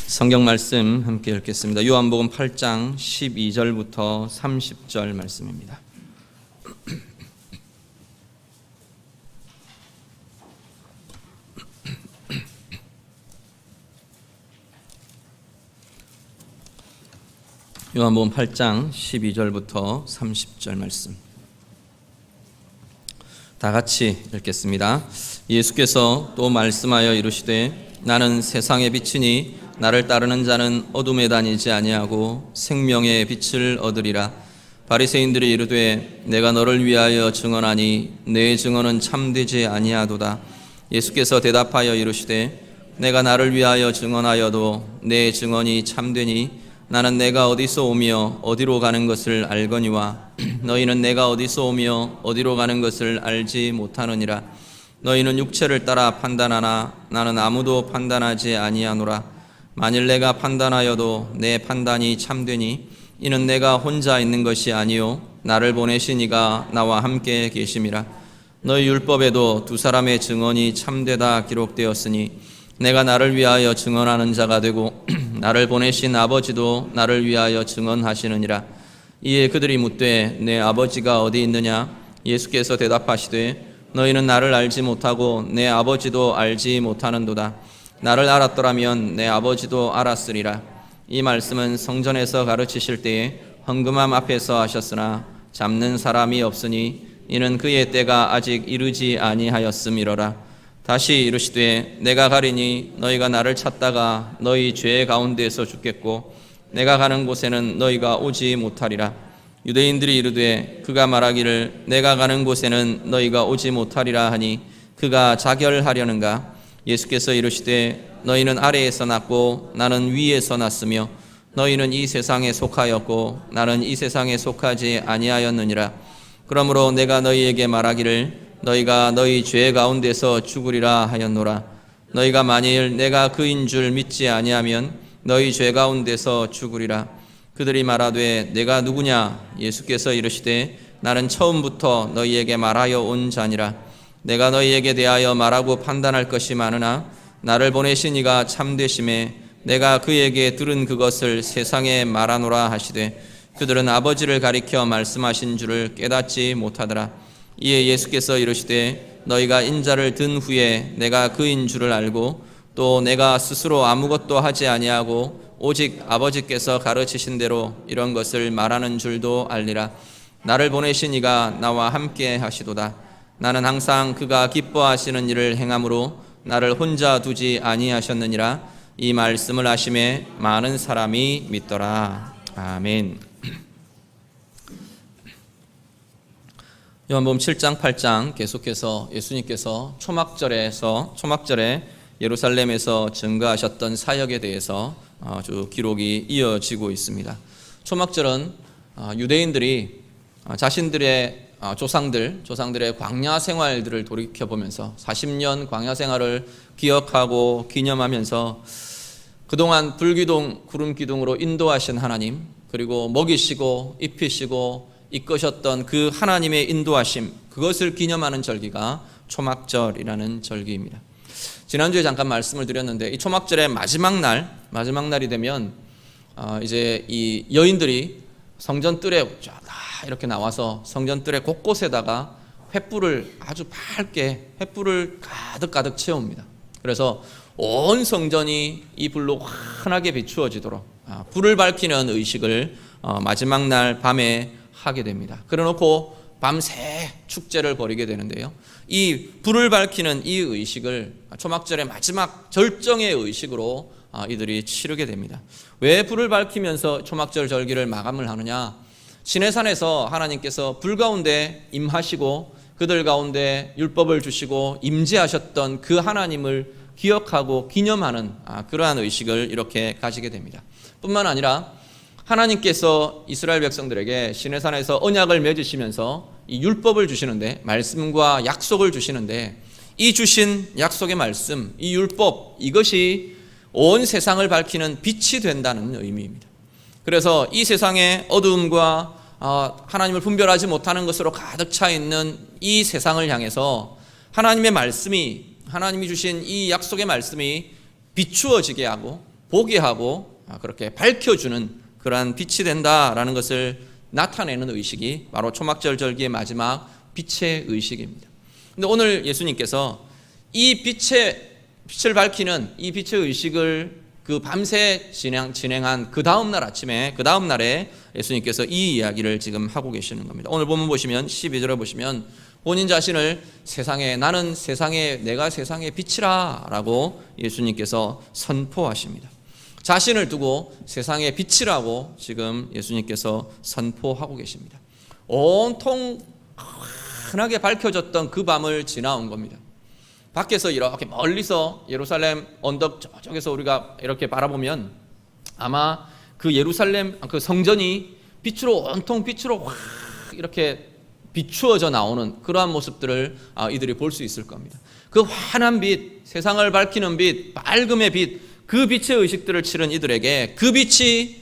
성경 말씀 함께 읽겠습니다. 요한복음 8장 12절부터 30절 말씀입니다. 요한복음 8장 12절부터 30절 말씀. 다 같이 읽겠습니다. 예수께서 또 말씀하여 이르시되 나는 세상의 빛이니 나를 따르는 자는 어둠에 다니지 아니하고 생명의 빛을 얻으리라. 바리새인들이 이르되 내가 너를 위하여 증언하니 내 증언은 참되지 아니하도다. 예수께서 대답하여 이르시되 내가 나를 위하여 증언하여도 내 증언이 참되니 나는 내가 어디서 오며 어디로 가는 것을 알거니와 너희는 내가 어디서 오며 어디로 가는 것을 알지 못하느니라. 너희는 육체를 따라 판단하나 나는 아무도 판단하지 아니하노라. 만일 내가 판단하여도 내 판단이 참되니 이는 내가 혼자 있는 것이 아니요 나를 보내신 이가 나와 함께 계심이라. 너희 율법에도 두 사람의 증언이 참되다 기록되었으니 내가 나를 위하여 증언하는 자가 되고 나를 보내신 아버지도 나를 위하여 증언하시느니라. 이에 그들이 묻되 내 아버지가 어디 있느냐? 예수께서 대답하시되 너희는 나를 알지 못하고 내 아버지도 알지 못하는도다. 나를 알았더라면 내 아버지도 알았으리라. 이 말씀은 성전에서 가르치실 때에 헌금함 앞에서 하셨으나 잡는 사람이 없으니 이는 그의 때가 아직 이르지 아니하였음이로라. 다시 이르시되 내가 가리니 너희가 나를 찾다가 너희 죄 가운데에서 죽겠고 내가 가는 곳에는 너희가 오지 못하리라. 유대인들이 이르되 그가 말하기를 내가 가는 곳에는 너희가 오지 못하리라 하니 그가 자결하려는가? 예수께서 이르시되 너희는 아래에서 났고 나는 위에서 났으며 너희는 이 세상에 속하였고 나는 이 세상에 속하지 아니하였느니라. 그러므로 내가 너희에게 말하기를 너희가 너희 죄 가운데서 죽으리라 하였노라. 너희가 만일 내가 그인 줄 믿지 아니하면 너희 죄 가운데서 죽으리라. 그들이 말하되 내가 누구냐? 예수께서 이르시되 나는 처음부터 너희에게 말하여 온 자니라. 내가 너희에게 대하여 말하고 판단할 것이 많으나 나를 보내신 이가 참되심에 내가 그에게 들은 그것을 세상에 말하노라 하시되 그들은 아버지를 가리켜 말씀하신 줄을 깨닫지 못하더라. 이에 예수께서 이르시되 너희가 인자를 든 후에 내가 그인 줄을 알고 또 내가 스스로 아무것도 하지 아니하고 오직 아버지께서 가르치신 대로 이런 것을 말하는 줄도 알리라. 나를 보내신 이가 나와 함께 하시도다. 나는 항상 그가 기뻐하시는 일을 행함으로 나를 혼자 두지 아니하셨느니라. 이 말씀을 하심에 많은 사람이 믿더라. 아멘. 요한복음 7장 8장 계속해서 예수님께서 초막절에 예루살렘에서 증거하셨던 사역에 대해서 쭉 기록이 이어지고 있습니다. 초막절은 유대인들이 자신들의 조상들의 광야 생활들을 돌이켜보면서 40년 광야 생활을 기억하고 기념하면서 그동안 불기둥, 구름기둥으로 인도하신 하나님, 그리고 먹이시고 입히시고 이끄셨던 그 하나님의 인도하심, 그것을 기념하는 절기가 초막절이라는 절기입니다. 지난주에 잠깐 말씀을 드렸는데 이 초막절의 마지막 날이 되면 이제 이 여인들이 성전 뜰에 쫙 이렇게 나와서 성전 뜰의 곳곳에다가 횃불을 아주 밝게 횃불을 가득 채웁니다. 그래서 온 성전이 이 불로 환하게 비추어지도록 불을 밝히는 의식을 마지막 날 밤에 하게 됩니다. 그래놓고 밤새 축제를 벌이게 되는데요. 이 불을 밝히는 이 의식을 초막절의 마지막 절정의 의식으로 이들이 치르게 됩니다. 왜 불을 밝히면서 초막절 절기를 마감을 하느냐? 시내산에서 하나님께서 불 가운데 임하시고 그들 가운데 율법을 주시고 임재하셨던 그 하나님을 기억하고 기념하는 그러한 의식을 이렇게 가지게 됩니다. 뿐만 아니라 하나님께서 이스라엘 백성들에게 시내산에서 언약을 맺으시면서 이 율법을 주시는데, 말씀과 약속을 주시는데, 이 주신 약속의 말씀, 이 율법, 이것이 온 세상을 밝히는 빛이 된다는 의미입니다. 그래서 이 세상의 어두움과 하나님을 분별하지 못하는 것으로 가득 차 있는 이 세상을 향해서 하나님의 말씀이, 하나님이 주신 이 약속의 말씀이 비추어지게 하고 보게 하고 그렇게 밝혀주는 그러한 빛이 된다라는 것을 나타내는 의식이 바로 초막절 절기의 마지막 빛의 의식입니다. 근데 오늘 예수님께서 이 빛을 밝히는 이 빛의 의식을 그 밤새 진행한 그 다음날 아침에 그 다음날에 예수님께서 이 이야기를 지금 하고 계시는 겁니다. 오늘 본문 보시면 12절에 보시면 본인 자신을 나는 내가 세상의 빛이라 라고 예수님께서 선포하십니다. 자신을 두고 세상의 빛이라고 지금 예수님께서 선포하고 계십니다. 온통 환하게 밝혀졌던 그 밤을 지나온 겁니다. 밖에서 이렇게 멀리서 예루살렘 언덕 저쪽에서 우리가 이렇게 바라보면 아마 그 예루살렘 그 성전이 온통 빛으로 확 이렇게 비추어져 나오는 그러한 모습들을 이들이 볼 수 있을 겁니다. 그 환한 빛, 세상을 밝히는 빛, 밝음의 빛, 그 빛의 의식들을 치른 이들에게 그 빛이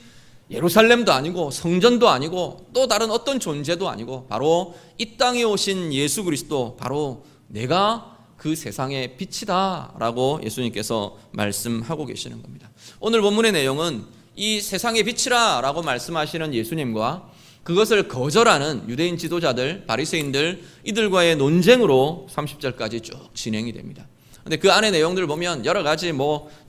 예루살렘도 아니고 성전도 아니고 또 다른 어떤 존재도 아니고 바로 이 땅에 오신 예수 그리스도, 바로 내가 그 세상의 빛이다 라고 예수님께서 말씀하고 계시는 겁니다. 오늘 본문의 내용은 이 세상의 빛이라 라고 말씀하시는 예수님과 그것을 거절하는 유대인 지도자들, 바리새인들, 이들과의 논쟁으로 30절까지 쭉 진행이 됩니다. 근데 그 안에 내용들을 보면 여러 가지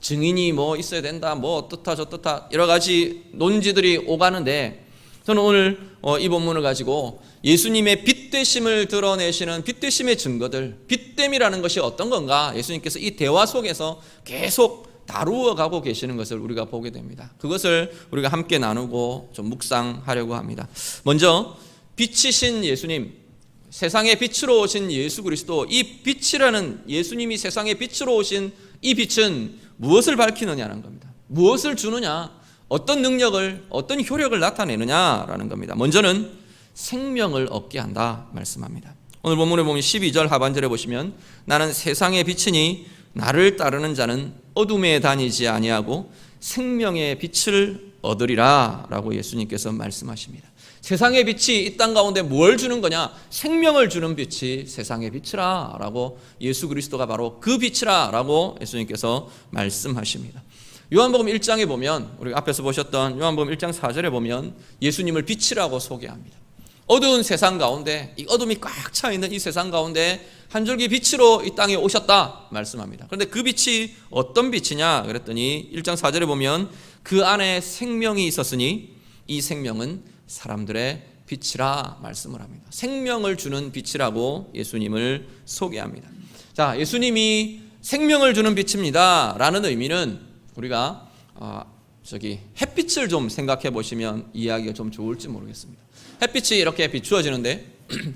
증인이 있어야 된다, 어떻다 저떻다 여러 가지 논지들이 오가는데, 저는 오늘 이 본문을 가지고 예수님의 빛되심을 드러내시는 빛되심의 증거들, 빛됨이라는 것이 어떤 건가 예수님께서 이 대화 속에서 계속 다루어 가고 계시는 것을 우리가 보게 됩니다. 그것을 우리가 함께 나누고 좀 묵상하려고 합니다. 먼저 빛이신 예수님, 세상의 빛으로 오신 예수 그리스도, 이 빛이라는 예수님이 세상의 빛으로 오신 이 빛은 무엇을 밝히느냐는 겁니다. 무엇을 주느냐, 어떤 능력을, 어떤 효력을 나타내느냐라는 겁니다. 먼저는 생명을 얻게 한다 말씀합니다. 오늘 본문에 보면 12절 하반절에 보시면 나는 세상의 빛이니 나를 따르는 자는 어둠에 다니지 아니하고 생명의 빛을 얻으리라 라고 예수님께서 말씀하십니다. 세상의 빛이 이 땅 가운데 뭘 주는 거냐? 생명을 주는 빛이 세상의 빛이라 라고 예수 그리스도가 바로 그 빛이라 라고 예수님께서 말씀하십니다. 요한복음 1장에 보면 우리가 앞에서 보셨던 요한복음 1장 4절에 보면 예수님을 빛이라고 소개합니다. 어두운 세상 가운데, 이 어둠이 꽉 차 있는 이 세상 가운데 한 줄기 빛으로 이 땅에 오셨다 말씀합니다. 그런데 그 빛이 어떤 빛이냐 그랬더니 1장 4절에 보면 그 안에 생명이 있었으니 이 생명은 사람들의 빛이라 말씀을 합니다. 생명을 주는 빛이라고 예수님을 소개합니다. 자, 예수님이 생명을 주는 빛입니다 라는 의미는 우리가 햇빛을 좀 생각해 보시면 이해하기가 좀 좋을지 모르겠습니다. 햇빛이 이렇게 비추어지는데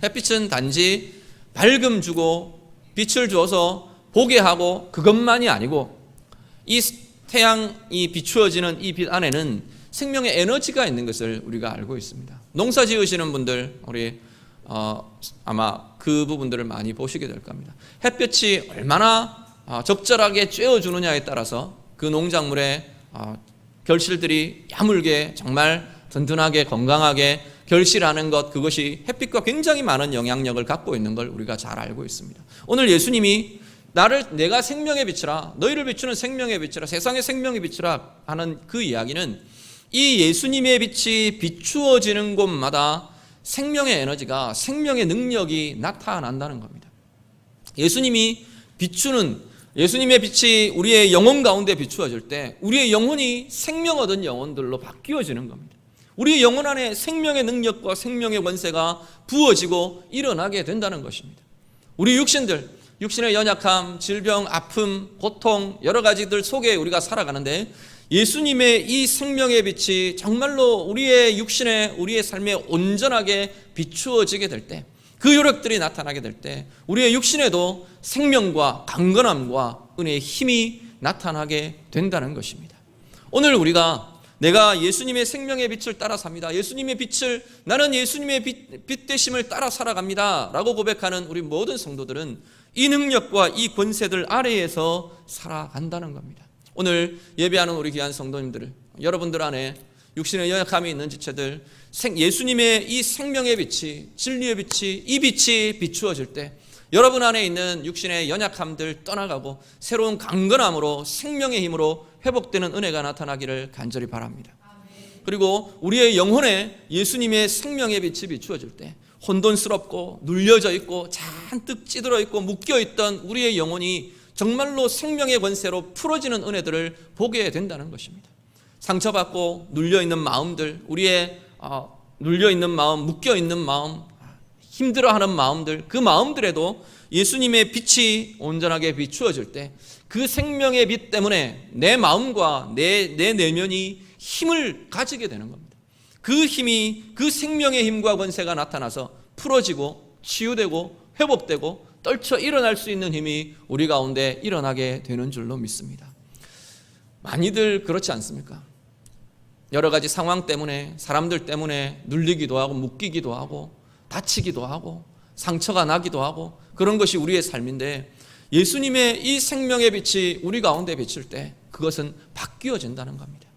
햇빛은 단지 밝음 주고 빛을 주어서 보게 하고 그것만이 아니고 이 태양이 비추어지는 이 빛 안에는 생명의 에너지가 있는 것을 우리가 알고 있습니다. 농사 지으시는 분들 우리 아마 그 부분들을 많이 보시게 될 겁니다. 햇볕이 얼마나 적절하게 쬐어주느냐에 따라서 그 농작물의 결실들이 야물게 정말 든든하게 건강하게 결실하는 것, 그것이 햇빛과 굉장히 많은 영향력을 갖고 있는 걸 우리가 잘 알고 있습니다. 오늘 예수님이 내가 생명의 빛이라, 너희를 비추는 생명의 빛이라, 세상의 생명의 빛이라 하는 그 이야기는 이 예수님의 빛이 비추어지는 곳마다 생명의 에너지가, 생명의 능력이 나타난다는 겁니다. 예수님의 빛이 우리의 영혼 가운데 비추어질 때 우리의 영혼이 생명 얻은 영혼들로 바뀌어지는 겁니다. 우리의 영혼 안에 생명의 능력과 생명의 권세가 부어지고 일어나게 된다는 것입니다. 우리 육신의 연약함, 질병, 아픔, 고통 여러 가지들 속에 우리가 살아가는데 예수님의 이 생명의 빛이 정말로 우리의 육신에, 우리의 삶에 온전하게 비추어지게 될 때, 그 요력들이 나타나게 될 때 우리의 육신에도 생명과 강건함과 은혜의 힘이 나타나게 된다는 것입니다. 오늘 내가 예수님의 생명의 빛을 따라 삽니다. 나는 예수님의 빛 되심을 따라 살아갑니다 라고 고백하는 우리 모든 성도들은 이 능력과 이 권세들 아래에서 살아간다는 겁니다. 오늘 예배하는 우리 귀한 성도님들, 여러분들 안에 육신의 연약함이 있는 지체들, 예수님의 이 생명의 빛이, 진리의 빛이, 이 빛이 비추어질 때 여러분 안에 있는 육신의 연약함들 떠나가고 새로운 강건함으로, 생명의 힘으로 회복되는 은혜가 나타나기를 간절히 바랍니다. 그리고 우리의 영혼에 예수님의 생명의 빛이 비추어질 때 혼돈스럽고 눌려져 있고 잔뜩 찌들어 있고 묶여 있던 우리의 영혼이 정말로 생명의 권세로 풀어지는 은혜들을 보게 된다는 것입니다. 상처받고 눌려있는 마음들, 우리의 눌려있는 마음, 묶여있는 마음, 힘들어하는 마음들, 그 마음들에도 예수님의 빛이 온전하게 비추어질 때 그 생명의 빛 때문에 내 마음과 내 내면이 힘을 가지게 되는 겁니다. 그 힘이, 그 생명의 힘과 권세가 나타나서 풀어지고 치유되고 회복되고 떨쳐 일어날 수 있는 힘이 우리 가운데 일어나게 되는 줄로 믿습니다. 많이들 그렇지 않습니까? 여러 가지 상황 때문에, 사람들 때문에 눌리기도 하고 묶이기도 하고 다치기도 하고 상처가 나기도 하고 그런 것이 우리의 삶인데, 예수님의 이 생명의 빛이 우리 가운데 비칠 때 그것은 바뀌어진다는 겁니다.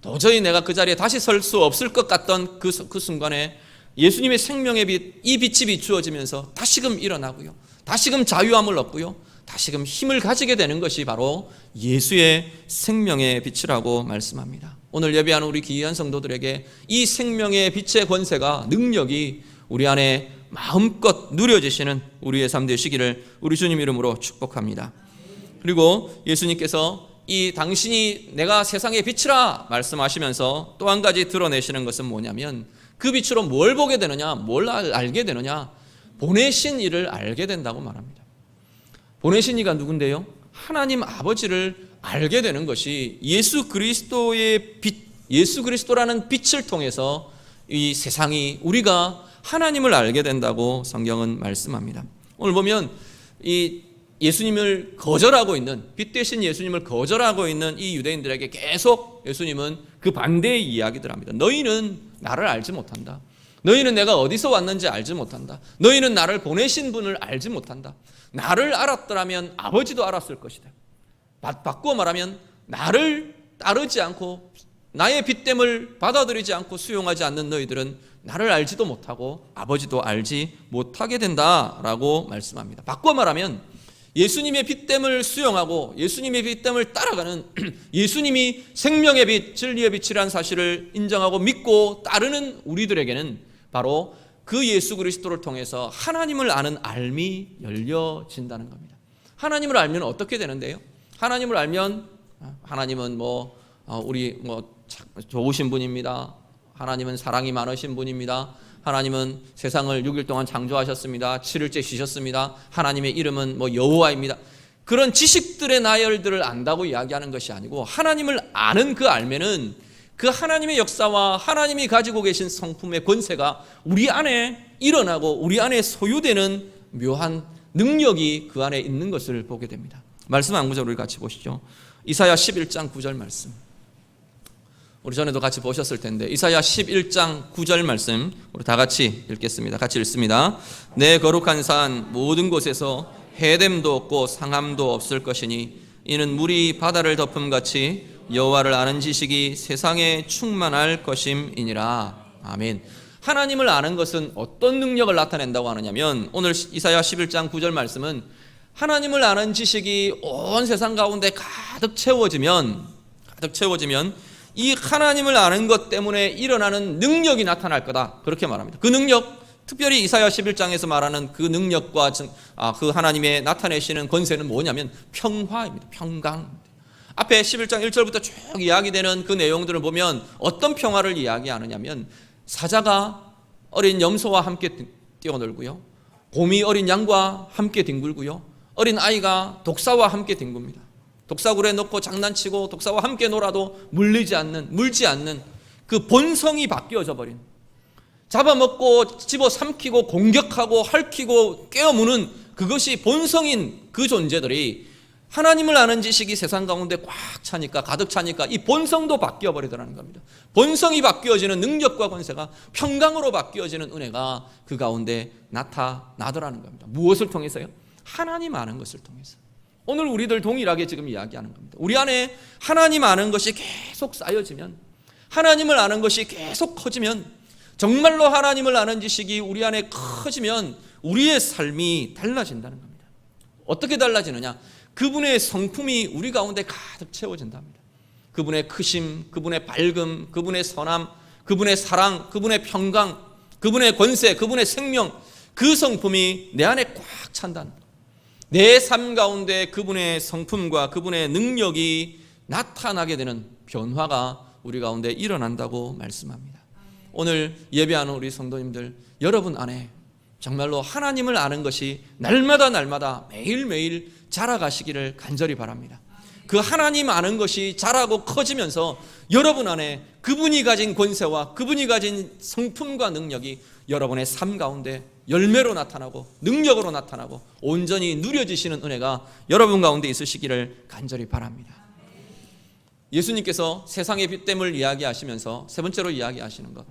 도저히 내가 그 자리에 다시 설 수 없을 것 같던 그 순간에 예수님의 생명의 빛, 이 빛이 비추어지면서 다시금 일어나고요, 다시금 자유함을 얻고요, 다시금 힘을 가지게 되는 것이 바로 예수의 생명의 빛이라고 말씀합니다. 오늘 예배하는 우리 귀한 성도들에게 이 생명의 빛의 권세가, 능력이 우리 안에 마음껏 누려지시는 우리의 삶 되시기를 우리 주님 이름으로 축복합니다. 그리고 예수님께서 이 당신이 내가 세상의 빛이라 말씀하시면서 또 한 가지 드러내시는 것은 뭐냐면, 그 빛으로 뭘 보게 되느냐, 뭘 알게 되느냐, 보내신 이를 알게 된다고 말합니다. 보내신 이가 누군데요? 하나님 아버지를 알게 되는 것이 예수 그리스도의 빛, 예수 그리스도라는 빛을 통해서 이 세상이, 우리가 하나님을 알게 된다고 성경은 말씀합니다. 오늘 보면 이 예수님을 거절하고 있는, 빛 대신 예수님을 거절하고 있는 이 유대인들에게 계속 예수님은 그 반대의 이야기들 합니다. 너희는 나를 알지 못한다. 너희는 내가 어디서 왔는지 알지 못한다. 너희는 나를 보내신 분을 알지 못한다. 나를 알았더라면 아버지도 알았을 것이다. 바꾸어 말하면 나를 따르지 않고 나의 빛됨을 받아들이지 않고 수용하지 않는 너희들은 나를 알지도 못하고 아버지도 알지 못하게 된다라고 말씀합니다. 바꾸어 말하면 예수님의 빛됨을 수용하고 예수님의 빛됨을 따라가는, 예수님이 생명의 빛, 진리의 빛이라는 사실을 인정하고 믿고 따르는 우리들에게는 바로 그 예수 그리스도를 통해서 하나님을 아는 알미 열려진다는 겁니다. 하나님을 알면 어떻게 되는데요? 하나님을 알면 하나님은 우리 좋으신 분입니다. 하나님은 사랑이 많으신 분입니다. 하나님은 세상을 6일 동안 창조하셨습니다. 7일째 쉬셨습니다. 하나님의 이름은 여호와입니다. 그런 지식들의 나열들을 안다고 이야기하는 것이 아니고, 하나님을 아는 그 알면은 그 하나님의 역사와 하나님이 가지고 계신 성품의 권세가 우리 안에 일어나고 우리 안에 소유되는 묘한 능력이 그 안에 있는 것을 보게 됩니다. 말씀 한 구절 우리 같이 보시죠. 이사야 11장 9절 말씀. 우리 전에도 같이 보셨을 텐데, 이사야 11장 9절 말씀 우리 다 같이 읽겠습니다. 같이 읽습니다. 내 거룩한 산 모든 곳에서 해됨도 없고 상함도 없을 것이니 이는 물이 바다를 덮음같이 여호와를 아는 지식이 세상에 충만할 것임이니라. 아멘. 하나님을 아는 것은 어떤 능력을 나타낸다고 하느냐면, 오늘 이사야 11장 9절 말씀은 하나님을 아는 지식이 온 세상 가운데 가득 채워지면 이 하나님을 아는 것 때문에 일어나는 능력이 나타날 거다, 그렇게 말합니다. 그 능력, 특별히 이사야 11장에서 말하는 그 능력과 그 하나님의 나타내시는 권세는 뭐냐면 평화입니다. 평강. 앞에 11장 1절부터 쭉 이야기되는 그 내용들을 보면 어떤 평화를 이야기하느냐면, 사자가 어린 염소와 함께 뛰어놀고요, 곰이 어린 양과 함께 뒹굴고요, 어린 아이가 독사와 함께 뒹굽니다. 독사굴에 넣고 장난치고 독사와 함께 놀아도 물지 않는 그 본성이 바뀌어져 버린, 잡아먹고 집어삼키고 공격하고 핥히고 깨어무는 그것이 본성인 그 존재들이 하나님을 아는 지식이 세상 가운데 꽉 차니까, 가득 차니까 이 본성도 바뀌어버리더라는 겁니다. 본성이 바뀌어지는 능력과 권세가 평강으로 바뀌어지는 은혜가 그 가운데 나타나더라는 겁니다. 무엇을 통해서요? 하나님 아는 것을 통해서. 오늘 우리들 동일하게 지금 이야기하는 겁니다. 우리 안에 하나님 아는 것이 계속 쌓여지면, 하나님을 아는 것이 계속 커지면, 정말로 하나님을 아는 지식이 우리 안에 커지면 우리의 삶이 달라진다는 겁니다. 어떻게 달라지느냐? 그분의 성품이 우리 가운데 가득 채워진답니다. 그분의 크심, 그분의 밝음, 그분의 선함, 그분의 사랑, 그분의 평강, 그분의 권세, 그분의 생명, 그 성품이 내 안에 꽉 찬다는 거예요. 내 삶 가운데 그분의 성품과 그분의 능력이 나타나게 되는 변화가 우리 가운데 일어난다고 말씀합니다. 오늘 예배하는 우리 성도님들, 여러분 안에 정말로 하나님을 아는 것이 날마다 매일매일 자라가시기를 간절히 바랍니다. 그 하나님 아는 것이 자라고 커지면서 여러분 안에 그분이 가진 권세와 그분이 가진 성품과 능력이 여러분의 삶 가운데 열매로 나타나고 능력으로 나타나고 온전히 누려지시는 은혜가 여러분 가운데 있으시기를 간절히 바랍니다. 예수님께서 세상의 빛됨을 이야기하시면서 세 번째로 이야기하시는 것,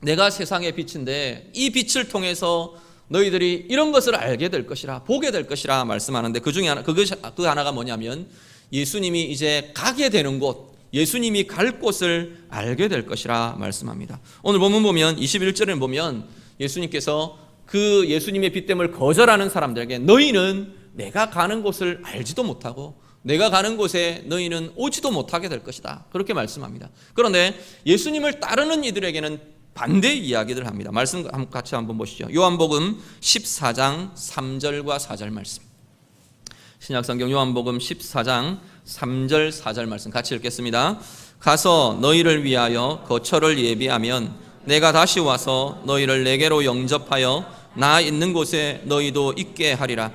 내가 세상의 빛인데 이 빛을 통해서 너희들이 이런 것을 알게 될 것이라, 보게 될 것이라 말씀하는데, 그 중에 그 하나가 뭐냐면 예수님이 이제 가게 되는 곳, 예수님이 갈 곳을 알게 될 것이라 말씀합니다. 오늘 본문 보면 21절에 보면 예수님께서 그 예수님의 빛됨을 거절하는 사람들에게 너희는 내가 가는 곳을 알지도 못하고 내가 가는 곳에 너희는 오지도 못하게 될 것이다, 그렇게 말씀합니다. 그런데 예수님을 따르는 이들에게는 반대의 이야기를 합니다. 말씀 같이 한번 보시죠. 요한복음 14장 3절과 4절 말씀, 신약성경 요한복음 14장 3절 4절 말씀 같이 읽겠습니다. 가서 너희를 위하여 거처를 예비하면 내가 다시 와서 너희를 내게로 영접하여 나 있는 곳에 너희도 있게 하리라.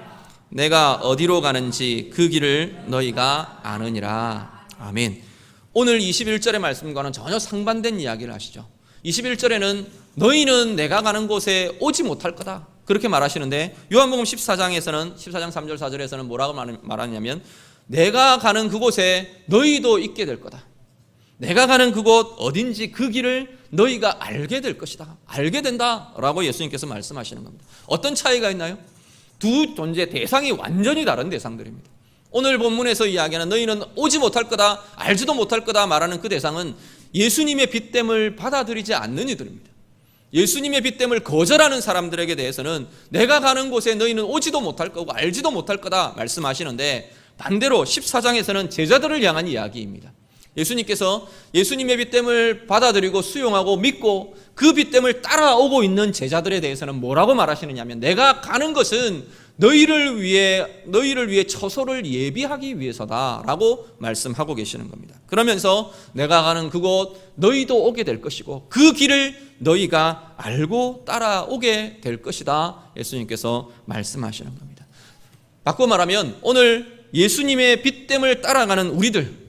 내가 어디로 가는지 그 길을 너희가 아느니라. 아멘. 오늘 21절의 말씀과는 전혀 상반된 이야기를 하시죠. 21절에는 너희는 내가 가는 곳에 오지 못할 거다, 그렇게 말하시는데, 요한복음 14장 3절 4절에서는 뭐라고 말하냐면 내가 가는 그곳에 너희도 있게 될 거다. 내가 가는 그곳 어딘지 그 길을 너희가 알게 될 것이다, 알게 된다라고 예수님께서 말씀하시는 겁니다. 어떤 차이가 있나요? 두 존재 대상이 완전히 다른 대상들입니다. 오늘 본문에서 이야기하는 너희는 오지 못할 거다, 알지도 못할 거다 말하는 그 대상은 예수님의 빛됨을 받아들이지 않는 이들입니다. 예수님의 빛됨을 거절하는 사람들에게 대해서는 내가 가는 곳에 너희는 오지도 못할 거고 알지도 못할 거다 말씀하시는데, 반대로 14장에서는 제자들을 향한 이야기입니다. 예수님께서 예수님의 빛됨을 받아들이고 수용하고 믿고 그 빛됨을 따라오고 있는 제자들에 대해서는 뭐라고 말하시느냐면, 내가 가는 것은 너희를 위해 처소를 예비하기 위해서다라고 말씀하고 계시는 겁니다. 그러면서 내가 가는 그곳 너희도 오게 될 것이고 그 길을 너희가 알고 따라오게 될 것이다, 예수님께서 말씀하시는 겁니다. 바꿔 말하면 오늘 예수님의 빛됨을 따라가는 우리들,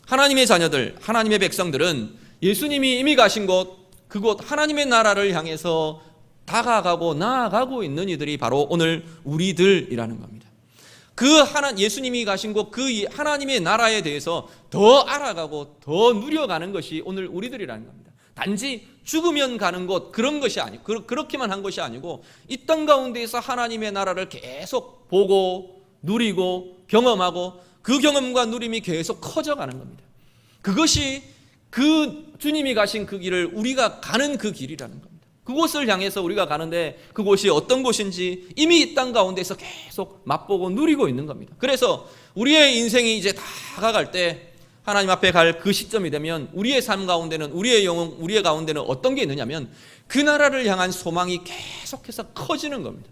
하나님의 자녀들, 하나님의 백성들은 예수님이 이미 가신 곳, 그곳 하나님의 나라를 향해서 다가가고 나아가고 있는 이들이 바로 오늘 우리들이라는 겁니다. 예수님이 가신 곳, 그 하나님의 나라에 대해서 더 알아가고 더 누려가는 것이 오늘 우리들이라는 겁니다. 단지 죽으면 가는 곳, 그런 것이 아니고, 그렇게만 한 것이 아니고 이 땅 가운데에서 하나님의 나라를 계속 보고 누리고 경험하고 그 경험과 누림이 계속 커져가는 겁니다. 그것이 그 주님이 가신 그 길을 우리가 가는 그 길이라는 겁니다. 그곳을 향해서 우리가 가는데 그곳이 어떤 곳인지 이미 이 땅 가운데서 계속 맛보고 누리고 있는 겁니다. 그래서 우리의 인생이 이제 다 가갈 때 하나님 앞에 갈 그 시점이 되면 우리의 삶 가운데는, 우리의 영혼, 우리의 가운데는 어떤 게 있느냐면 그 나라를 향한 소망이 계속해서 커지는 겁니다.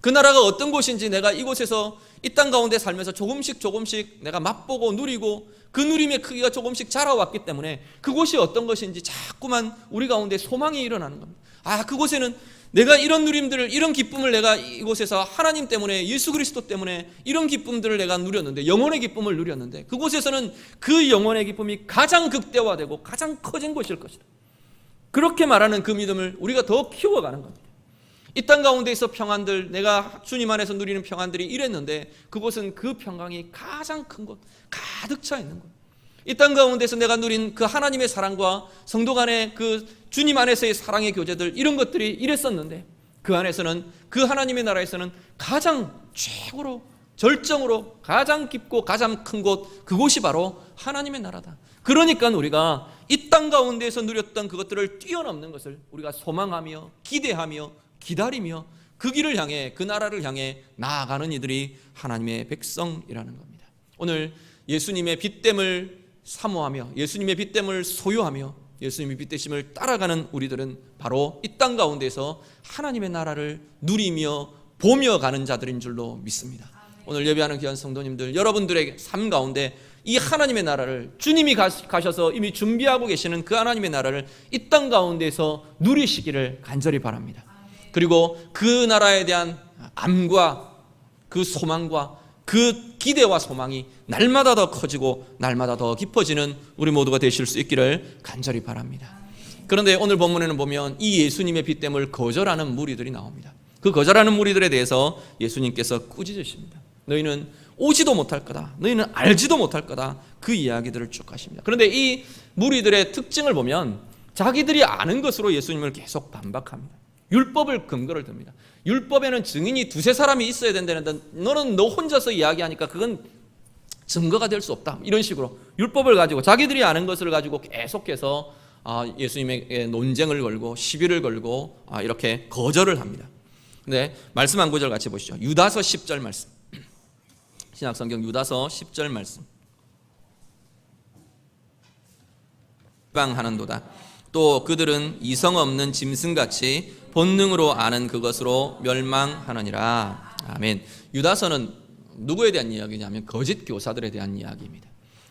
그 나라가 어떤 곳인지 내가 이곳에서 이 땅 가운데 살면서 조금씩 내가 맛보고 누리고 그 누림의 크기가 조금씩 자라왔기 때문에 그곳이 어떤 것인지 자꾸만 우리 가운데 소망이 일어나는 겁니다. 아, 그곳에는 내가 이런 누림들을, 이런 기쁨을 내가 이곳에서 하나님 때문에, 예수 그리스도 때문에 이런 기쁨들을 내가 누렸는데, 영혼의 기쁨을 누렸는데 그곳에서는 그 영혼의 기쁨이 가장 극대화되고 가장 커진 곳일 것이다. 그렇게 말하는 그 믿음을 우리가 더 키워가는 겁니다. 이 땅 가운데에서 평안들, 내가 주님 안에서 누리는 평안들이 이랬는데 그곳은 그 평강이 가장 큰 곳, 가득 차 있는 곳. 이 땅 가운데서 내가 누린 그 하나님의 사랑과 성도 간의 그 주님 안에서의 사랑의 교제들, 이런 것들이 이랬었는데 그 안에서는, 그 하나님의 나라에서는 가장 최고로, 절정으로 가장 깊고 가장 큰 곳, 그곳이 바로 하나님의 나라다. 그러니까 우리가 이 땅 가운데에서 누렸던 그것들을 뛰어넘는 것을 우리가 소망하며 기대하며 기다리며 그 길을 향해, 그 나라를 향해 나아가는 이들이 하나님의 백성이라는 겁니다. 오늘 예수님의 빛됨을 사모하며 예수님의 빛됨을 소유하며 예수님의 빛되심을 따라가는 우리들은 바로 이 땅 가운데서 하나님의 나라를 누리며 보며 가는 자들인 줄로 믿습니다. 오늘 예배하는 귀한 성도님들, 여러분들의 삶 가운데 이 하나님의 나라를 주님이 가셔서 이미 준비하고 계시는 그 하나님의 나라를 이 땅 가운데서 누리시기를 간절히 바랍니다. 그리고 그 나라에 대한 암과 그 소망과 그 기대와 소망이 날마다 더 커지고 날마다 더 깊어지는 우리 모두가 되실 수 있기를 간절히 바랍니다. 그런데 오늘 본문에는 보면 이 예수님의 빛됨을 거절하는 무리들이 나옵니다. 그 거절하는 무리들에 대해서 예수님께서 꾸짖으십니다. 너희는 오지도 못할 거다. 너희는 알지도 못할 거다. 그 이야기들을 쭉 하십니다. 그런데 이 무리들의 특징을 보면 자기들이 아는 것으로 예수님을 계속 반박합니다. 율법을 근거를 듭니다. 율법에는 증인이 두세 사람이 있어야 된다는데 너는 너 혼자서 이야기하니까 그건 증거가 될 수 없다. 이런 식으로 율법을 가지고 자기들이 아는 것을 가지고 계속해서 예수님에게 논쟁을 걸고 시비를 걸고 이렇게 거절을 합니다. 근데 말씀 한 구절 같이 보시죠. 유다서 10절 말씀. 신약성경 유다서 10절 말씀. 비방하는도다. 또 그들은 이성 없는 짐승같이 본능으로 아는 그것으로 멸망하느니라. 아멘. 유다서는 누구에 대한 이야기냐면 거짓 교사들에 대한 이야기입니다.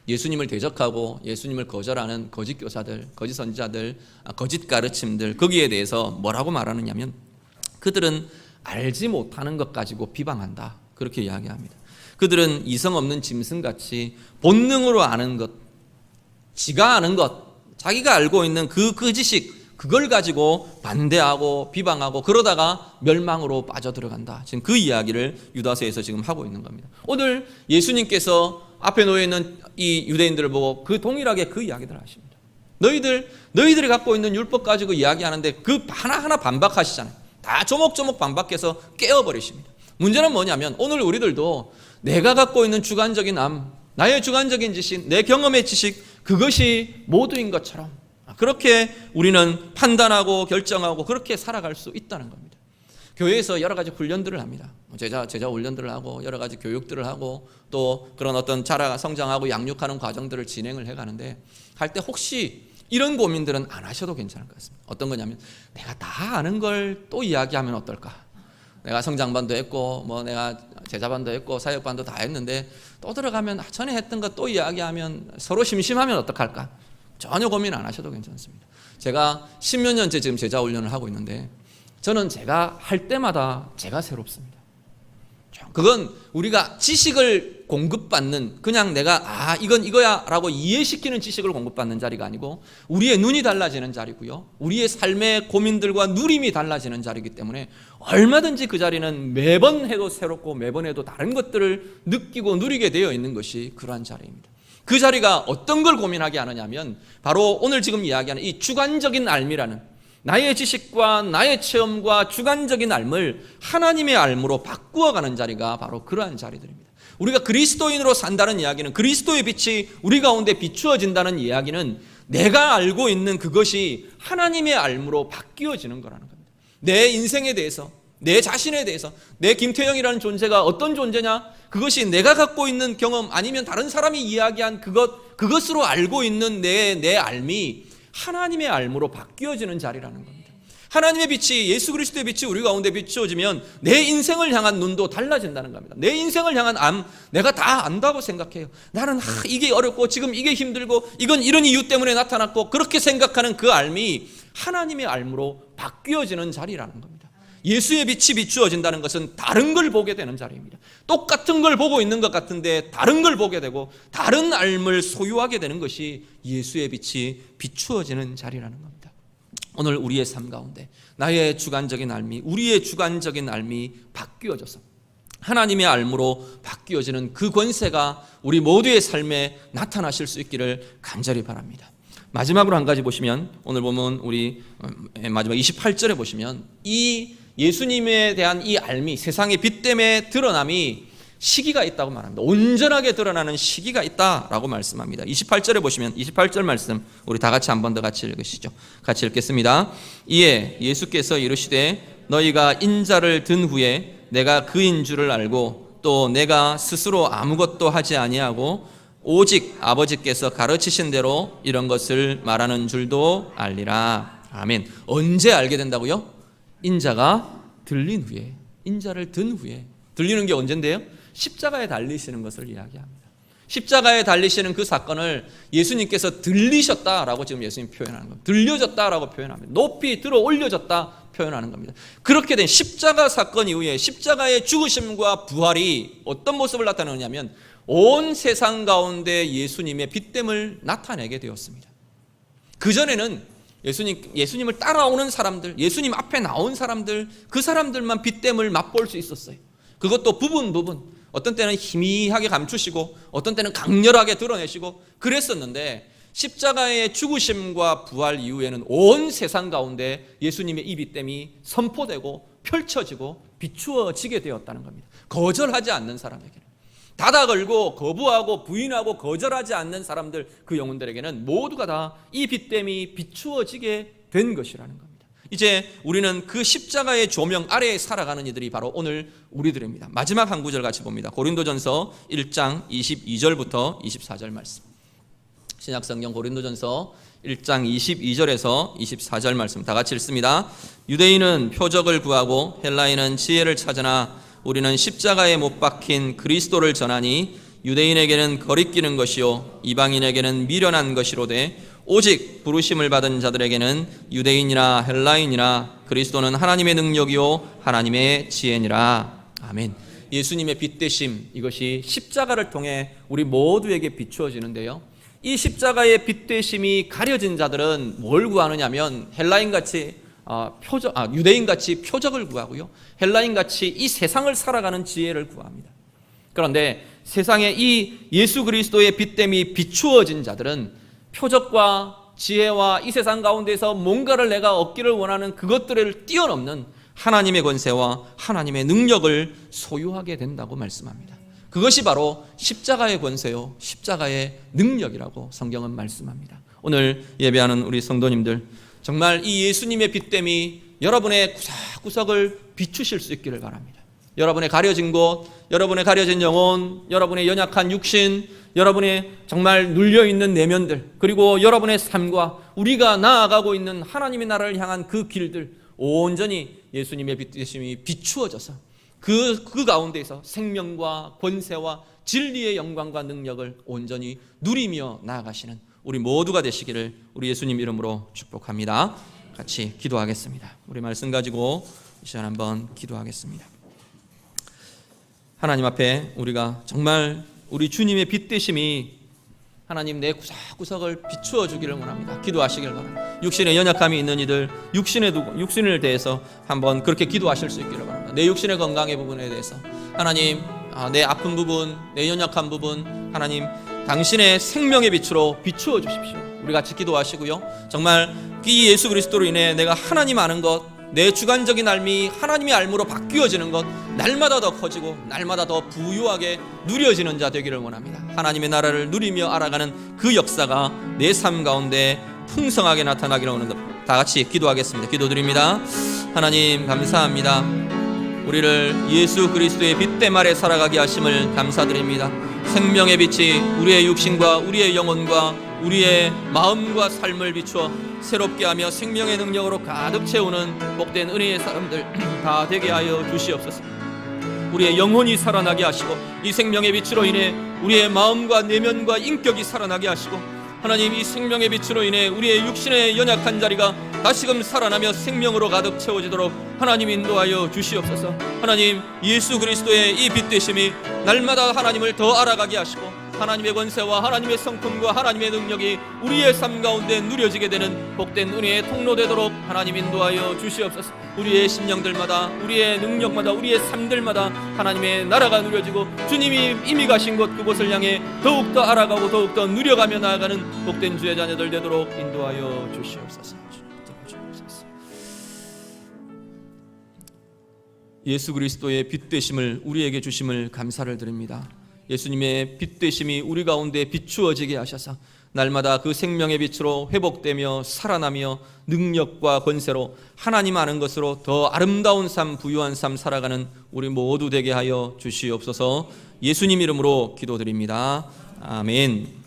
예수님을 대적하고 예수님을 거절하는 거짓 교사들, 거짓 선지자들, 거짓 가르침들, 거기에 대해서 뭐라고 말하느냐면 그들은 알지 못하는 것 가지고 비방한다. 그렇게 이야기합니다. 그들은 이성 없는 짐승같이 본능으로 아는 것, 지가 아는 것, 자기가 알고 있는 그 지식, 그걸 가지고 반대하고 비방하고 그러다가 멸망으로 빠져들어간다. 지금 그 이야기를 유다서에서 지금 하고 있는 겁니다. 오늘 예수님께서 앞에 놓여 있는 이 유대인들을 보고 그 동일하게 그 이야기들을 하십니다. 너희들이 갖고 있는 율법 가지고 이야기하는데 그 하나하나 반박하시잖아요. 다 조목조목 반박해서 깨어버리십니다. 문제는 뭐냐면 오늘 우리들도 내가 갖고 있는 주관적인 암, 나의 주관적인 지식, 내 경험의 지식, 그것이 모두인 것처럼 그렇게 우리는 판단하고 결정하고 그렇게 살아갈 수 있다는 겁니다. 교회에서 여러 가지 훈련들을 합니다. 제자 훈련들을 하고 여러 가지 교육들을 하고 또 그런 어떤 성장하고 양육하는 과정들을 진행을 해가는데 할 때 혹시 이런 고민들은 안 하셔도 괜찮을 것 같습니다. 어떤 거냐면 내가 다 아는 걸 또 이야기하면 어떨까? 내가 성장반도 했고 내가 제자반도 했고 사역반도 다 했는데 또 들어가면 전에 했던 거 또 이야기하면 서로 심심하면 어떡할까? 전혀 고민 안 하셔도 괜찮습니다. 제가 10몇 년째 지금 제자 훈련을 하고 있는데 저는 제가 할 때마다 제가 새롭습니다. 그건 우리가 지식을 공급받는 그냥 내가 이건 이거야 라고 이해시키는 지식을 공급받는 자리가 아니고 우리의 눈이 달라지는 자리고요. 우리의 삶의 고민들과 누림이 달라지는 자리이기 때문에 얼마든지 그 자리는 매번 해도 새롭고 매번 해도 다른 것들을 느끼고 누리게 되어 있는 것이 그러한 자리입니다. 그 자리가 어떤 걸 고민하게 하느냐면 바로 오늘 지금 이야기하는 이 주관적인 알미라는 나의 지식과 나의 체험과 주관적인 알을 하나님의 알므로 바꾸어가는 자리가 바로 그러한 자리들입니다. 우리가 그리스도인으로 산다는 이야기는 그리스도의 빛이 우리 가운데 비추어진다는 이야기는 내가 알고 있는 그것이 하나님의 알므로 바뀌어지는 거라는 겁니다. 내 인생에 대해서, 내 자신에 대해서, 내 김태형이라는 존재가 어떤 존재냐? 그것이 내가 갖고 있는 경험 아니면 다른 사람이 이야기한 그것으로 알고 있는 내 알미 하나님의 알므로 바뀌어지는 자리라는 겁니다. 하나님의 빛이 예수 그리스도의 빛이 우리 가운데 비추어지면 내 인생을 향한 눈도 달라진다는 겁니다. 내 인생을 향한 내가 다 안다고 생각해요. 나는 이게 어렵고 지금 이게 힘들고 이건 이런 이유 때문에 나타났고 그렇게 생각하는 그 알미 하나님의 알므로 바뀌어지는 자리라는 겁니다. 예수의 빛이 비추어진다는 것은 다른 걸 보게 되는 자리입니다. 똑같은 걸 보고 있는 것 같은데 다른 걸 보게 되고 다른 알을 소유하게 되는 것이 예수의 빛이 비추어지는 자리라는 겁니다. 오늘 우리의 삶 가운데 나의 주관적인 알미, 우리의 주관적인 알미 바뀌어져서 하나님의 알므로 바뀌어지는 그 권세가 우리 모두의 삶에 나타나실 수 있기를 간절히 바랍니다. 마지막으로 한 가지 보시면 오늘 보면 우리 마지막 28절에 보시면 이 예수님에 대한 이 알미, 세상의 빛됨의 드러남이 시기가 있다고 말합니다. 온전하게 드러나는 시기가 있다라고 말씀합니다. 28절에 보시면 28절 말씀 우리 다 같이 한 번 더 같이 읽으시죠. 같이 읽겠습니다. 이에 예수께서 이르시되 너희가 인자를 든 후에 내가 그인 줄을 알고 또 내가 스스로 아무것도 하지 아니하고 오직 아버지께서 가르치신 대로 이런 것을 말하는 줄도 알리라. 아멘. 언제 알게 된다고요? 인자가 들린 후에, 인자를 든 후에. 들리는 게 언젠데요? 십자가에 달리시는 것을 이야기합니다. 십자가에 달리시는 그 사건을 예수님께서 들리셨다라고 지금 예수님 표현하는 겁니다. 들려졌다라고 표현합니다. 높이 들어 올려졌다 표현하는 겁니다. 그렇게 된 십자가 사건 이후에 십자가의 죽으심과 부활이 어떤 모습을 나타내느냐면 온 세상 가운데 예수님의 빛됨을 나타내게 되었습니다. 그전에는 예수님을 따라오는 사람들, 예수님 앞에 나온 사람들, 그 사람들만 빛됨을 맛볼 수 있었어요. 그것도 부분 어떤 때는 희미하게 감추시고 어떤 때는 강렬하게 드러내시고 그랬었는데 십자가의 죽으심과 부활 이후에는 온 세상 가운데 예수님의 이 빛됨이 선포되고 펼쳐지고 비추어지게 되었다는 겁니다. 거절하지 않는 사람에게는, 닫아 걸고 거부하고 부인하고 거절하지 않는 사람들, 그 영혼들에게는 모두가 다 이 빛됨이 비추어지게 된 것이라는 겁니다. 이제 우리는 그 십자가의 조명 아래에 살아가는 이들이 바로 오늘 우리들입니다. 마지막 한 구절 같이 봅니다. 고린도전서 1장 22절부터 24절 말씀. 신약성경 고린도전서 1장 22절에서 24절 말씀 다 같이 읽습니다. 유대인은 표적을 구하고 헬라인은 지혜를 찾으나 우리는 십자가에 못 박힌 그리스도를 전하니 유대인에게는 거리끼는 것이요 이방인에게는 미련한 것이로되 오직 부르심을 받은 자들에게는 유대인이나 헬라인이나 그리스도는 하나님의 능력이요 하나님의 지혜니라. 아멘. 예수님의 빛되심, 이것이 십자가를 통해 우리 모두에게 비추어지는데요, 이 십자가의 빛되심이 가려진 자들은 뭘 구하느냐면 헬라인같이 유대인같이 표적을 구하고요, 헬라인같이 이 세상을 살아가는 지혜를 구합니다. 그런데 세상에 이 예수 그리스도의 빛됨이 비추어진 자들은 표적과 지혜와 이 세상 가운데서 뭔가를 내가 얻기를 원하는 그것들을 뛰어넘는 하나님의 권세와 하나님의 능력을 소유하게 된다고 말씀합니다. 그것이 바로 십자가의 권세요 십자가의 능력이라고 성경은 말씀합니다. 오늘 예배하는 우리 성도님들, 정말 이 예수님의 빛됨이 여러분의 구석구석을 비추실 수 있기를 바랍니다. 여러분의 가려진 곳, 여러분의 가려진 영혼, 여러분의 연약한 육신, 여러분의 정말 눌려있는 내면들, 그리고 여러분의 삶과 우리가 나아가고 있는 하나님의 나라를 향한 그 길들, 온전히 예수님의 빛되심이 비추어져서 그 가운데에서 생명과 권세와 진리의 영광과 능력을 온전히 누리며 나아가시는 우리 모두가 되시기를 우리 예수님 이름으로 축복합니다. 같이 기도하겠습니다. 우리 말씀 가지고 이 시간 한번 기도하겠습니다. 하나님 앞에 우리가 정말 우리 주님의 빛되심이 하나님 내 구석구석을 비추어 주기를 원합니다. 기도하시길 바랍니다. 육신에 연약함이 있는 이들, 육신을 대해서 한번 그렇게 기도하실 수 있기를 바랍니다. 내 육신의 건강의 부분에 대해서 하나님, 내 아픈 부분, 내 연약한 부분, 하나님 당신의 생명의 빛으로 비추어 주십시오. 우리 같이 기도하시고요, 정말 이 예수 그리스도로 인해 내가 하나님 아는 것, 내 주관적인 삶이 하나님의 삶으로 바뀌어지는 것, 날마다 더 커지고 날마다 더 부유하게 누려지는 자 되기를 원합니다. 하나님의 나라를 누리며 알아가는 그 역사가 내 삶 가운데 풍성하게 나타나기를 원합니다. 다 같이 기도하겠습니다. 기도드립니다. 하나님 감사합니다. 우리를 예수 그리스도의 빛됨 아래 살아가게 하심을 감사드립니다. 생명의 빛이 우리의 육신과 우리의 영혼과 우리의 마음과 삶을 비추어 새롭게 하며 생명의 능력으로 가득 채우는 복된 은혜의 사람들 다 되게 하여 주시옵소서. 우리의 영혼이 살아나게 하시고 이 생명의 빛으로 인해 우리의 마음과 내면과 인격이 살아나게 하시고, 하나님 이 생명의 빛으로 인해 우리의 육신의 연약한 자리가 다시금 살아나며 생명으로 가득 채워지도록 하나님 인도하여 주시옵소서. 하나님 예수 그리스도의 이 빛되심이 날마다 하나님을 더 알아가게 하시고 하나님의 권세와 하나님의 성품과 하나님의 능력이 우리의 삶 가운데 누려지게 되는 복된 은혜의 통로 되도록 하나님 인도하여 주시옵소서. 우리의 심령들마다, 우리의 능력마다, 우리의 삶들마다 하나님의 나라가 누려지고 주님이 이미 가신 곳 그곳을 향해 더욱더 알아가고 더욱더 누려가며 나아가는 복된 주의 자녀들 되도록 인도하여 주시옵소서. 예수 그리스도의 빛 되심을 우리에게 주심을 감사를 드립니다. 예수님의 빛 되심이 우리 가운데 비추어지게 하셔서 날마다 그 생명의 빛으로 회복되며 살아나며 능력과 권세로 하나님 아는 것으로 더 아름다운 삶, 부유한 삶 살아가는 우리 모두 되게 하여 주시옵소서. 예수님 이름으로 기도드립니다. 아멘.